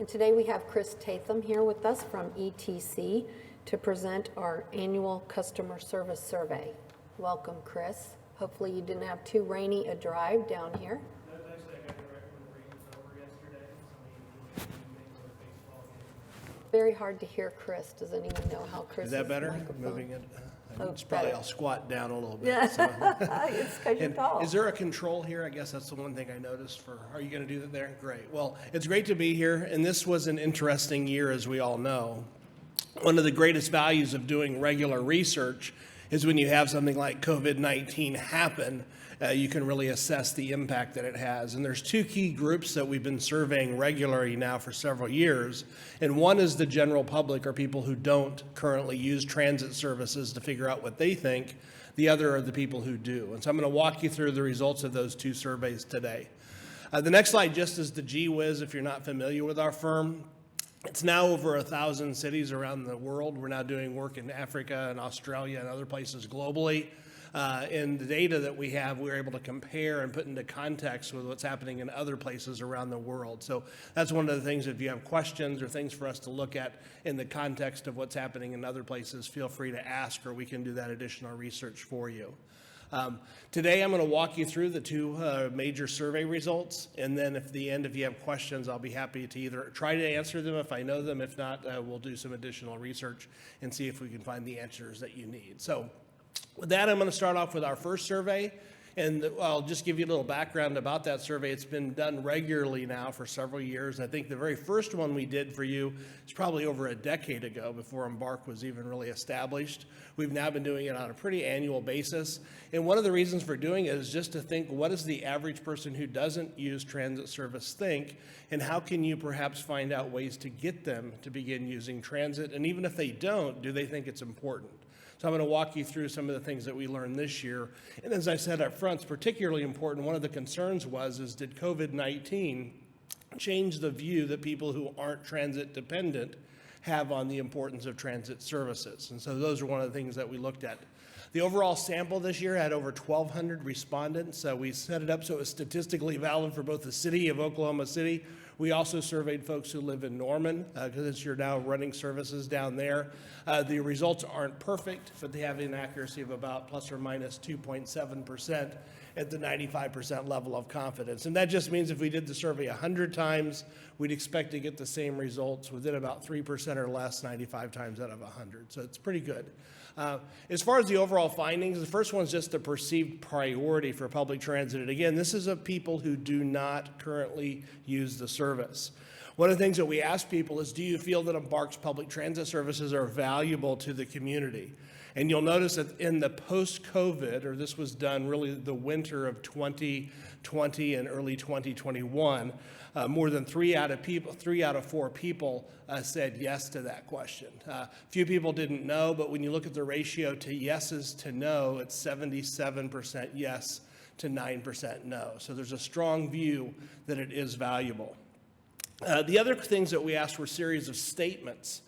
And today we have Chris Tatham here with us from ETC to present our annual customer service survey. Welcome, Chris. Hopefully you didn't have too rainy a drive down here. No, actually, I got direct when the rain was over yesterday. Somebody for a baseball game. Very hard to hear Chris. Does anyone know how Chris Is that better? microphone? Moving it? Oh, It's probably, better. I'll squat down a little bit. Yeah, so. it's because you're And tall. is there a control here? I guess that's the one thing I noticed for, are you going to do that there? Great. Well, it's great to be here, and this was an interesting year, as we all know. One of the greatest values of doing regular research is when you have something like COVID-19 happen, you can really assess the impact that it has. And there's two key groups that we've been surveying regularly now for several years. And one is the general public, or people who don't currently use transit services, to figure out what they think. The other are the people who do. And so I'm going to walk you through the results of those two surveys today. The next slide just is the gee whiz if you're not familiar with our firm. It's now over 1,000 cities around the world. We're now doing work in Africa and Australia and other places globally. And the data that we have, we're able to compare and put into context with what's happening in other places around the world. So that's one of the things, if you have questions or things for us to look at in the context of what's happening in other places, feel free to ask, or we can do that additional research for you. Today I'm going to walk you through the two major survey results, and then at the end, if you have questions, I'll be happy to either try to answer them if I know them. If not, we'll do some additional research and see if we can find the answers that you need. So with that, I'm going to start off with our first survey, and I'll just give you a little background about that survey. It's been done regularly now for several years. I think the very first one we did for you is probably over a decade ago, before Embark was even really established. We've now been doing it on a pretty annual basis, and one of the reasons for doing it is just to think, what does the average person who doesn't use transit service think, and how can you perhaps find out ways to get them to begin using transit, and even if they don't, do they think it's important? So I'm going to walk you through some of the things that we learned this year. And as I said up front, it's particularly important. One of the concerns is did COVID-19 change the view that people who aren't transit dependent have on the importance of transit services? And so those are one of the things that we looked at. The overall sample this year had over 1,200 respondents. We set it up so it was statistically valid for both the city of Oklahoma City. We also surveyed folks who live in Norman, because you're now running services down there. The results aren't perfect, but they have an accuracy of about plus or minus 2.7% at the 95% level of confidence. And that just means if we did the survey 100 times, we'd expect to get the same results within about 3% or less 95 times out of 100. So it's pretty good. As far as the overall findings, the first one is just the perceived priority for public transit. And again, this is of people who do not currently use the service. One of the things that we ask people is, do you feel that Embark's public transit services are valuable to the community? And you'll notice that in the post-COVID, or this was done really the winter of 2020 and early 2021, more than 3 out of 4 people said yes to that question. Few people didn't know, but when you look at the ratio to yeses to no, it's 77% yes to 9% no. So there's a strong view that it is valuable. The other things that we asked were a series of statements.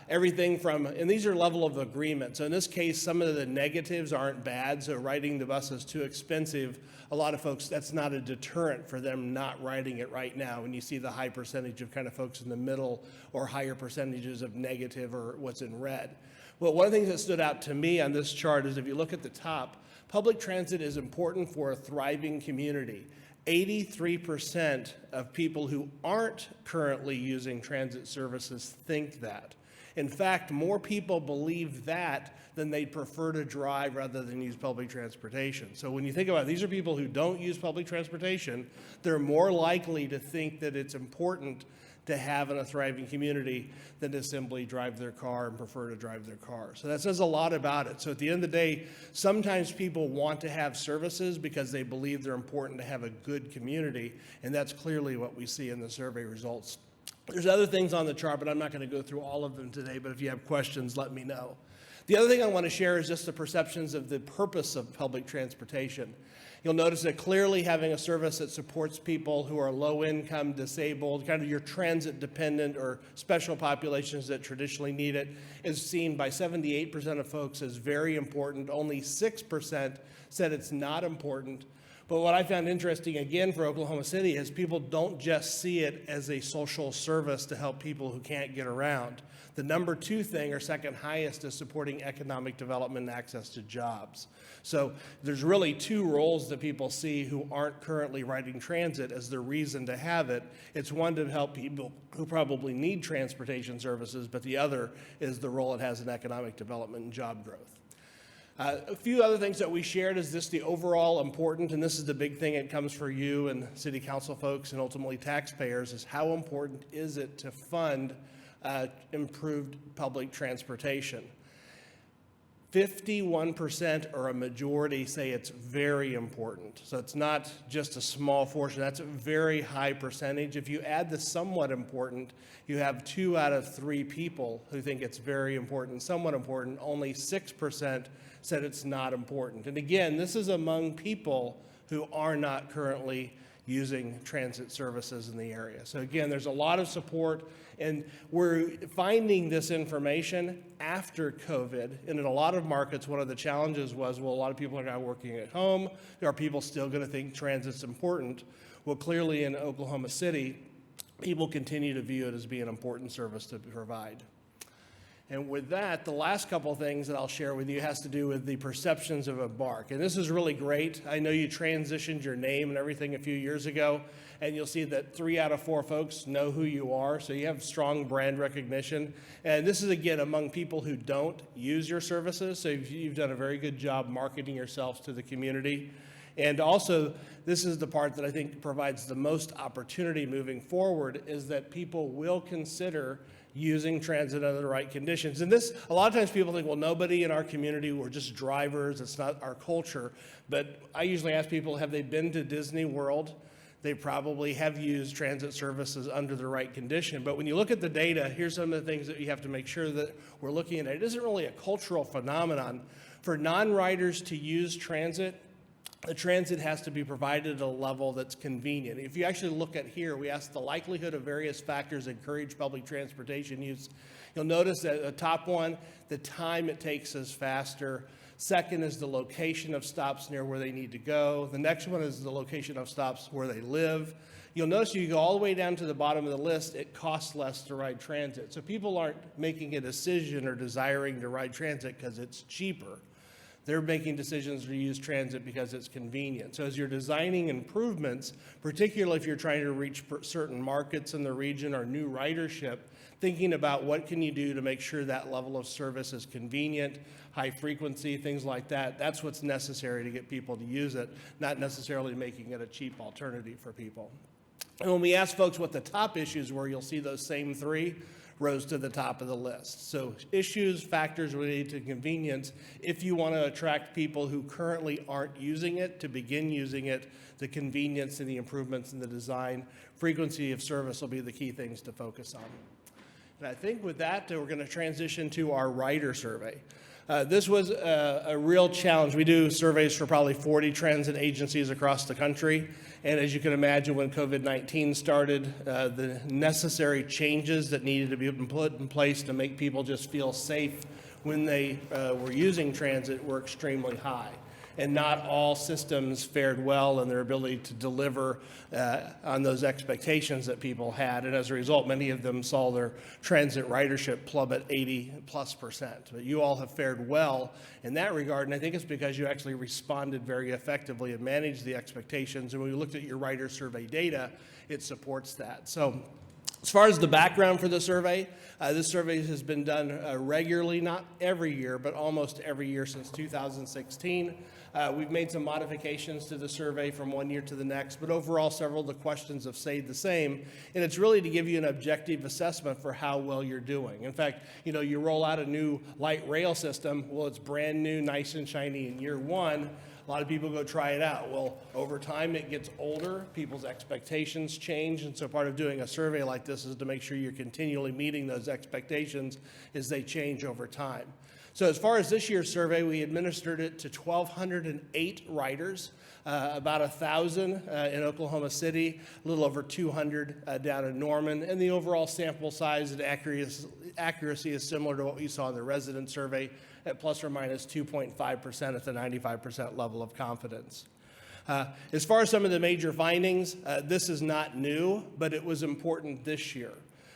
Everything from, and these are level of agreement. So in this case, some of the negatives aren't bad. So riding the bus is too expensive. A lot of folks, that's not a deterrent for them not riding it right now. When you see the high percentage of kind of folks in the middle, or higher percentages of negative, or what's in red. Well, one of the things that stood out to me on this chart is if you look at the top, public transit is important for a thriving community. 83% of people who aren't currently using transit services think that. In fact, more people believe that than they'd prefer to drive rather than use public transportation. So when you think about it, these are people who don't use public transportation. They're more likely to think that it's important to have in a thriving community than to simply drive their car and prefer to drive their car. So that says a lot about it. So at the end of the day, sometimes people want to have services because they believe they're important to have a good community, and that's clearly what we see in the survey results. There's other things on the chart, but I'm not going to go through all of them today, but if you have questions, let me know. The other thing I want to share is just the perceptions of the purpose of public transportation. You'll notice that clearly having a service that supports people who are low income, disabled, kind of your transit dependent or special populations that traditionally need it, is seen by 78% of folks as very important. Only 6% said it's not important. But what I found interesting again for Oklahoma City is people don't just see it as a social service to help people who can't get around. The number 2 thing, or second highest, is supporting economic development and access to jobs. So there's really 2 roles that people see who aren't currently riding transit as the reason to have it. It's one, to help people who probably need transportation services, but the other is the role it has in economic development and job growth. A few other things that we shared is this: the overall important, and this is the big thing that comes for you and city council folks and ultimately taxpayers, is how important is it to fund improved public transportation. 51%, or a majority, say it's very important. So it's not just a small portion, that's a very high percentage. If you add the somewhat important, you have 2 out of 3 people who think it's very important, somewhat important. Only 6% said it's not important. And again, this is among people who are not currently using transit services in the area. So again, there's a lot of support, and we're finding this information after COVID. And in a lot of markets, one of the challenges was, well, a lot of people are now working at home. Are people still going to think transit's important? Well, clearly in Oklahoma City, people continue to view it as being an important service to provide. And with that, the last couple of things that I'll share with you has to do with the perceptions of Embark. And this is really great. I know you transitioned your name and everything a few years ago, and you'll see that 3 out of 4 folks know who you are, so you have strong brand recognition. And this is, again, among people who don't use your services, so you've done a very good job marketing yourselves to the community. And also, this is the part that I think provides the most opportunity moving forward, is that people will consider using transit under the right conditions. And this, a lot of times people think, well, nobody in our community, we're just drivers, it's not our culture. But I usually ask people, have they been to Disney World? They probably have used transit services under the right condition. But when you look at the data, here's some of the things that you have to make sure that we're looking at. It isn't really a cultural phenomenon. For non-riders to use transit, the transit has to be provided at a level that's convenient. If you actually look at here, we ask the likelihood of various factors that encourage public transportation use. You'll notice that the top one, the time it takes is faster. Second is the location of stops near where they need to go. The next one is the location of stops where they live. You'll notice you go all the way down to the bottom of the list, it costs less to ride transit. So people aren't making a decision or desiring to ride transit because it's cheaper. They're making decisions to use transit because it's convenient. So as you're designing improvements, particularly if you're trying to reach certain markets in the region or new ridership, thinking about what can you do to make sure that level of service is convenient, high frequency, things like that. That's what's necessary to get people to use it, not necessarily making it a cheap alternative for people. And when we ask folks what the top issues were, you'll see those same 3 rose to the top of the list. So issues, factors related to convenience, if you want to attract people who currently aren't using it to begin using it, the convenience and the improvements in the design, frequency of service will be the key things to focus on. And I think with that, we're going to transition to our rider survey. This was a real challenge. We do surveys for probably 40 transit agencies across the country. And as you can imagine, when COVID-19 started, the necessary changes that needed to be put in place to make people just feel safe when they were using transit were extremely high. And not all systems fared well in their ability to deliver on those expectations that people had. And as a result, many of them saw their transit ridership plummet 80+%. But you all have fared well in that regard, and I think it's because you actually responded very effectively and managed the expectations. And when we looked at your rider survey data, it supports that. So as far as the background for the survey, this survey has been done regularly, not every year, but almost every year since 2016. We've made some modifications to the survey from one year to the next, but overall several of the questions have stayed the same, and it's really to give you an objective assessment for how well you're doing. In fact, you roll out a new light rail system, well, it's brand new, nice and shiny in year 1. A lot of people go try it out. Well, over time it gets older, people's expectations change, and so part of doing a survey like this is to make sure you're continually meeting those expectations as they change over time. So as far as this year's survey, we administered it to 1,208 riders, about 1,000 in Oklahoma City, a little over 200 down in Norman, and the overall sample size and accuracy is similar to what you saw in the resident survey at plus or minus 2.5% at the 95% level of confidence. As far as some of the major findings, this is not new, but it was important this year,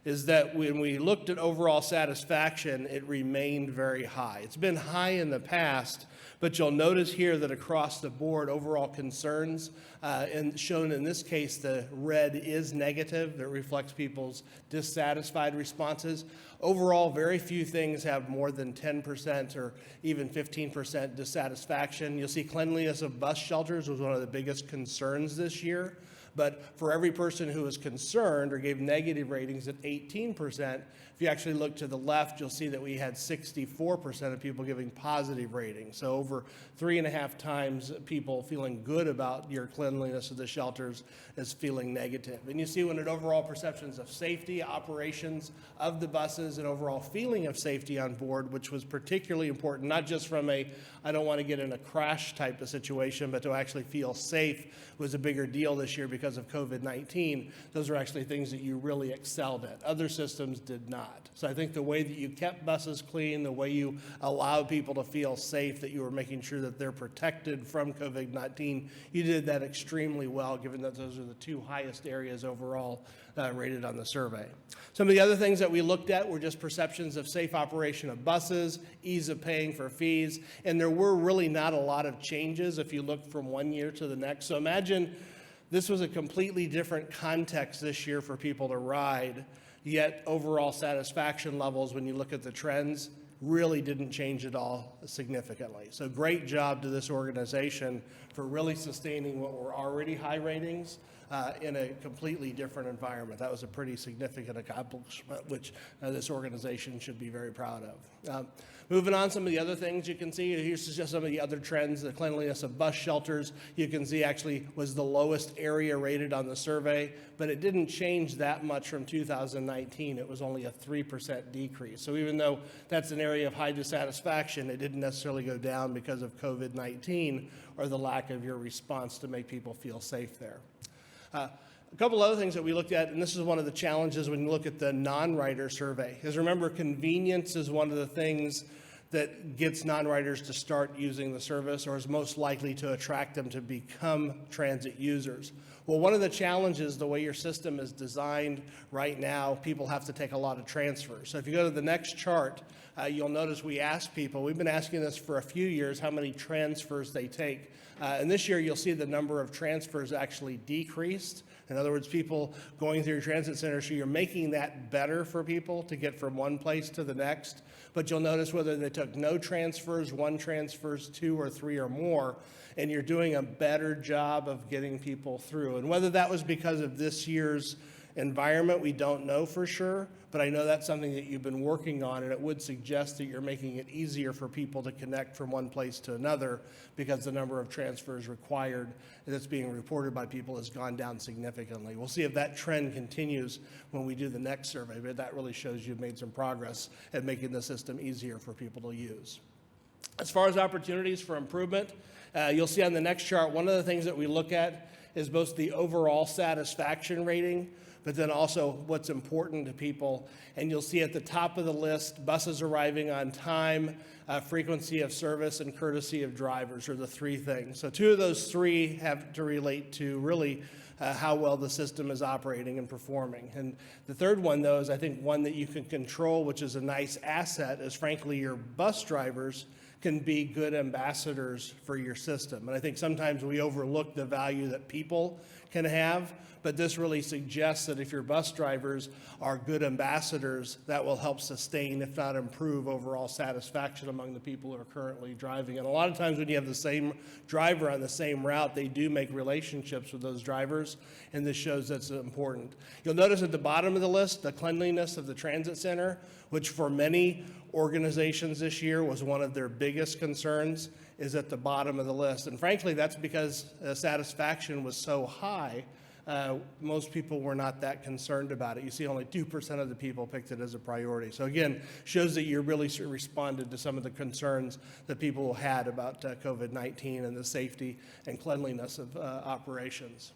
is that when we looked at overall satisfaction, it remained very high. It's been high in the past, but you'll notice here that across the board, overall concerns, and shown in this case, the red is negative. That reflects people's dissatisfied responses. Overall, very few things have more than 10% or even 15% dissatisfaction. You'll see cleanliness of bus shelters was one of the biggest concerns this year. But for every person who was concerned or gave negative ratings at 18%, if you actually look to the left, you'll see that we had 64% of people giving positive ratings. So over 3.5 times people feeling good about your cleanliness of the shelters as feeling negative. And you see when it overall perceptions of safety, operations of the buses, and overall feeling of safety on board, which was particularly important, not just from a I don't want to get in a crash type of situation, but to actually feel safe was a bigger deal this year because of COVID-19. Those are actually things that you really excelled at. Other systems did not. So I think the way that you kept buses clean, the way you allowed people to feel safe, that you were making sure that they're protected from COVID-19, you did that extremely well, given that those are the two highest areas overall rated on the survey. Some of the other things that we looked at were just perceptions of safe operation of buses, ease of paying for fees, and there were really not a lot of changes if you look from one year to the next. So imagine this was a completely different context this year for people to ride, yet overall satisfaction levels, when you look at the trends, really didn't change at all significantly. So great job to this organization for really sustaining what were already high ratings in a completely different environment. That was a pretty significant accomplishment, which this organization should be very proud of. Moving on, some of the other things you can see, here's just some of the other trends. The cleanliness of bus shelters, you can see actually was the lowest area rated on the survey, but it didn't change that much from 2019. It was only a 3% decrease. So even though that's an area of high dissatisfaction, it didn't necessarily go down because of COVID-19 or the lack of your response to make people feel safe there. A couple other things that we looked at, and this is one of the challenges when you look at the non-rider survey, is remember convenience is one of the things that gets non-riders to start using the service or is most likely to attract them to become transit users. Well, one of the challenges, the way your system is designed right now, people have to take a lot of transfers. So if you go to the next chart, you'll notice we ask people, we've been asking this for a few years, how many transfers they take. And this year you'll see the number of transfers actually decreased. In other words, people going through your transit center, so you're making that better for people to get from one place to the next. But you'll notice whether they took no transfers, one transfers, 2 or 3 or more, and you're doing a better job of getting people through. And whether that was because of this year's environment, we don't know for sure, but I know that's something that you've been working on, and it would suggest that you're making it easier for people to connect from one place to another because the number of transfers required that's being reported by people has gone down significantly. We'll see if that trend continues when we do the next survey, but that really shows you've made some progress at making the system easier for people to use. As far as opportunities for improvement, you'll see on the next chart, one of the things that we look at is both the overall satisfaction rating, but then also what's important to people. And you'll see at the top of the list, buses arriving on time, frequency of service, and courtesy of drivers are the 3 things. So 2 of those 3 have to relate to really how well the system is operating and performing. And the third one, though, is I think one that you can control, which is a nice asset, is frankly your bus drivers can be good ambassadors for your system. And I think sometimes we overlook the value that people can have, but this really suggests that if your bus drivers are good ambassadors, that will help sustain, if not improve, overall satisfaction among the people who are currently driving. And a lot of times when you have the same driver on the same route, they do make relationships with those drivers, and this shows that's important. You'll notice at the bottom of the list, the cleanliness of the transit center, which for many organizations this year was one of their biggest concerns, is at the bottom of the list. And frankly, that's because satisfaction was so high, most people were not that concerned about it. You see only 2% of the people picked it as a priority. So again, shows that you really responded to some of the concerns that people had about COVID-19 and the safety and cleanliness of operations.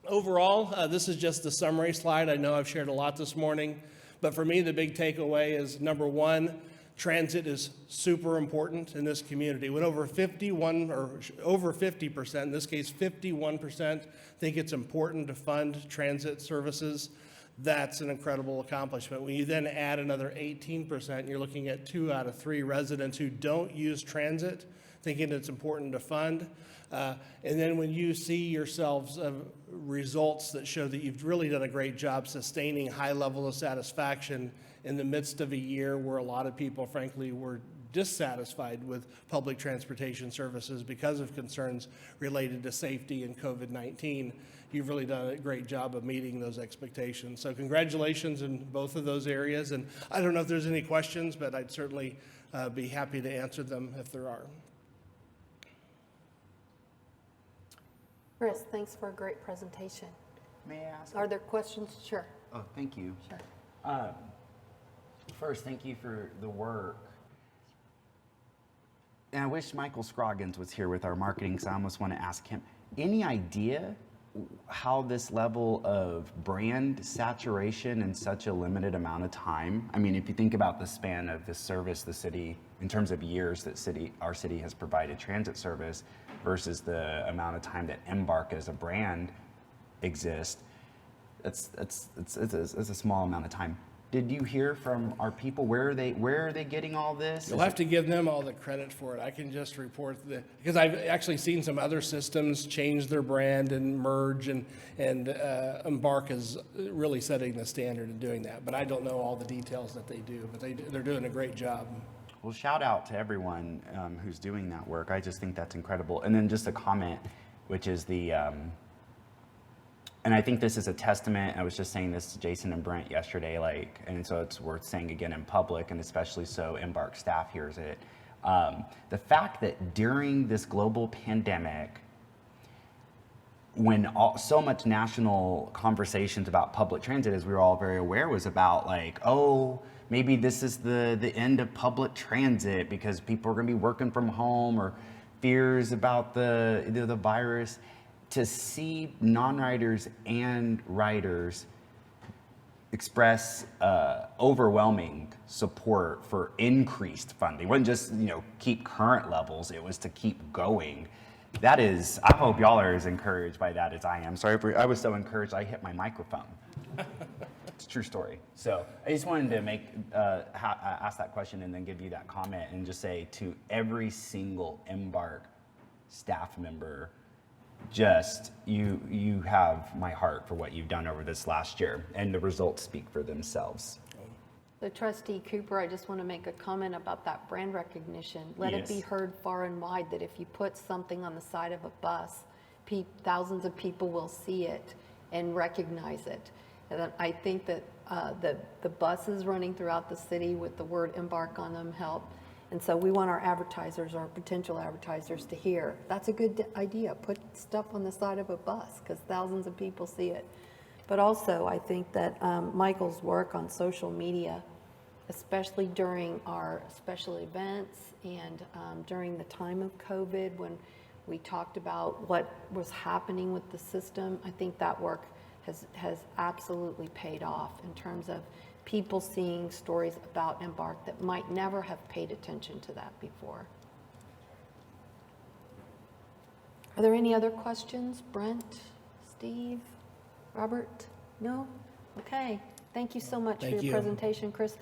Overall, this is just the summary slide. I know I've shared a lot this morning, but for me, the big takeaway is, number one, Transit is super important in this community. When over 50%, in this case 51%, think it's important to fund transit services, that's an incredible accomplishment. When you then add another 18%, you're looking at 2 out of 3 residents who don't use transit, thinking it's important to fund. And then when you see yourselves results that show that you've really done a great job sustaining high level of satisfaction in the midst of a year where a lot of people, frankly, were dissatisfied with public transportation services because of concerns related to safety and COVID-19, you've really done a great job of meeting those expectations. So congratulations in both of those areas. And I don't know if there's any questions, but I'd certainly be happy to answer them if there are. Chris, thanks for a great presentation. May I ask? Are there questions? Sure. Oh, thank you. Sure. First, thank you for the work. And I wish Michael Scroggins was here with our marketing, because I almost want to ask him, any idea how this level of brand saturation in such a limited amount of time? I mean, if you think about the span of the service the city, in terms of years that our city has provided transit service versus the amount of time that Embark as a brand exists, it's a small amount of time. Did you hear from our people? Where are they getting all this? You'll have to give them all the credit for it. I can just report because I've actually seen some other systems change their brand and merge, and Embark is really setting the standard in doing that. But I don't know all the details that they do, but they're doing a great job. Well, shout out to everyone who's doing that work. I just think that's incredible. And then just a comment, which is and I think this is a testament. I was just saying this to Jason and Brent yesterday, and so it's worth saying again in public, and especially so Embark staff hears it. The fact that during this global pandemic, when so much national conversations about public transit, as we were all very aware, was about maybe this is the end of public transit because people are going to be working from home, or fears about the virus. To see non-riders and riders express overwhelming support for increased funding. It wasn't just keep current levels, it was to keep going. That is, I hope y'all are as encouraged by that as I am. Sorry, I was so encouraged I hit my microphone. It's a true story. So I just wanted to ask that question and then give you that comment and just say to every single Embark staff member, just you have my heart for what you've done over this last year, and the results speak for themselves. So Trustee Cooper, I just want to make a comment about that brand recognition. Let it be Yes. heard far and wide that if you put something on the side of a bus, thousands of people will see it and recognize it. And then I think that the buses running throughout the city with the word Embark on them help. And so we want our advertisers, our potential advertisers, to hear, that's a good idea. Put stuff on the side of a bus because thousands of people see it. But also, I think that Michael's work on social media, especially during our special events and during the time of COVID, when we talked about what was happening with the system, I think that work has absolutely paid off in terms of people seeing stories about Embark that might never have paid attention to that before. Are there any other questions? Brent, Steve, Robert? No? Okay. Thank you so much for Thank your you. presentation, Chris.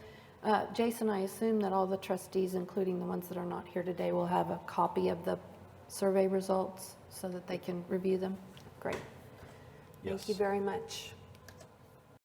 Jason, I assume that all the trustees, including the ones that are not here today, will have a copy of the survey results so that they can review them? Great. Thank you Yes. very much.